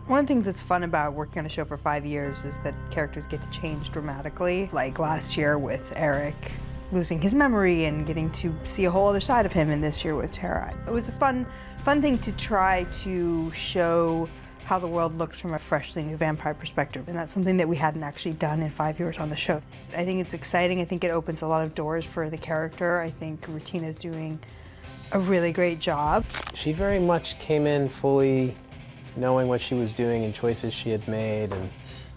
One of the things that's fun about working on a show for 5 years is that characters get to change dramatically. Like last year with Eric losing his memory and getting to see a whole other side of him, and this year with Tara. It was a fun thing to try to show how the world looks from a freshly new vampire perspective, and that's something that we hadn't actually done in 5 years on the show. I think it's exciting. I think it opens a lot of doors for the character. I think Retina's doing a really great job. She very much came in fully knowing what she was doing and choices she had made, and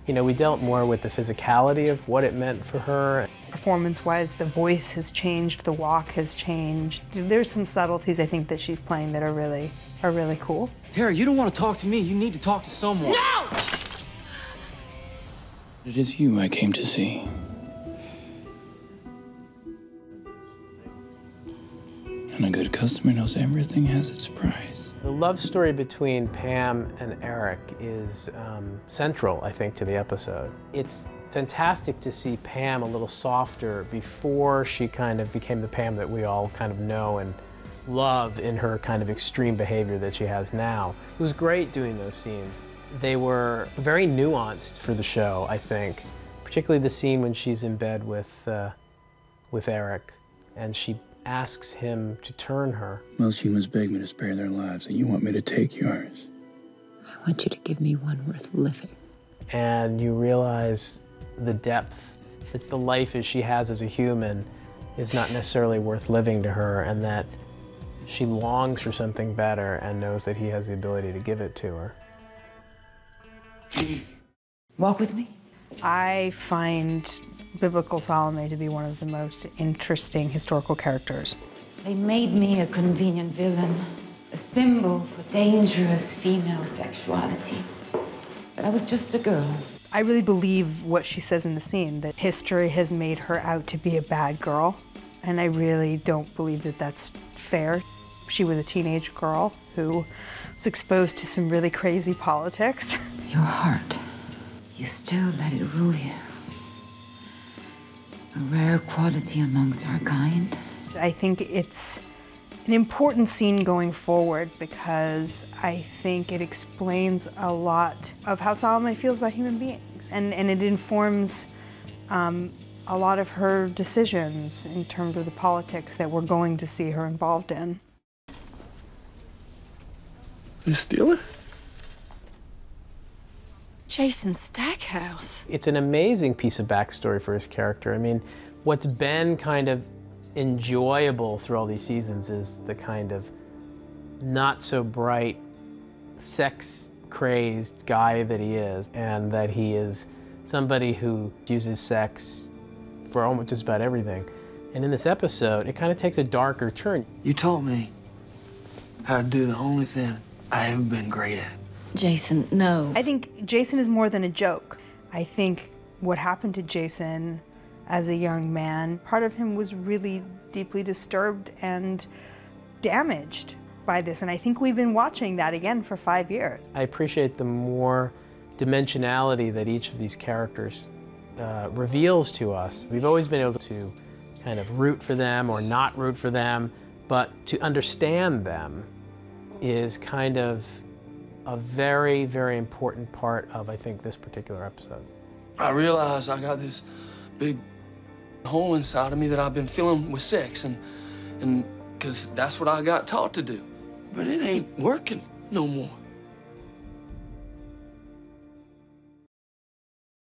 you know, we dealt more with the physicality of what it meant for her. Performance-wise, the voice has changed, the walk has changed. There's some subtleties I think that she's playing that are really cool. Tara, you don't want to talk to me. You need to talk to someone. No! It is you I came to see. And a good customer knows everything has its price. The love story between Pam and Eric is central, I think, to the episode. It's fantastic to see Pam a little softer before she kind of became the Pam that we all kind of know and love in her kind of extreme behavior that she has now. It was great doing those scenes. They were very nuanced for the show, I think, particularly the scene when she's in bed with Eric and she asks him to turn her. Most humans beg me to spare their lives, and you want me to take yours. I want you to give me one worth living. And you realize the depth that the life she has as a human is not necessarily worth living to her, and that she longs for something better and knows that he has the ability to give it to her. Walk with me. I find biblical Salome to be one of the most interesting historical characters. They made me a convenient villain, a symbol for dangerous female sexuality. But I was just a girl. I really believe what she says in the scene, that history has made her out to be a bad girl, and I really don't believe that that's fair. She was a teenage girl who was exposed to some really crazy politics. Your heart, you still let it rule you. A rare quality amongst our kind. I think it's an important scene going forward because I think it explains a lot of how Salome feels about human beings, and it informs a lot of her decisions in terms of the politics that we're going to see her involved in. You steal it? Jason Stackhouse. It's an amazing piece of backstory for his character. I mean, what's been kind of enjoyable through all these seasons is the kind of not so bright, sex-crazed guy that he is, and that he is somebody who uses sex for almost just about everything. And in this episode, it kind of takes a darker turn. You taught me how to do the only thing I have been great at. Jason, no. I think Jason is more than a joke. I think what happened to Jason as a young man, part of him was really deeply disturbed and damaged by this, and I think we've been watching that again for 5 years. I appreciate the more dimensionality that each of these characters reveals to us. We've always been able to kind of root for them or not root for them, but to understand them is kind of a very, very important part of, I think, this particular episode. I realize I got this big hole inside of me that I've been filling with sex, and because that's what I got taught to do. But it ain't working no more.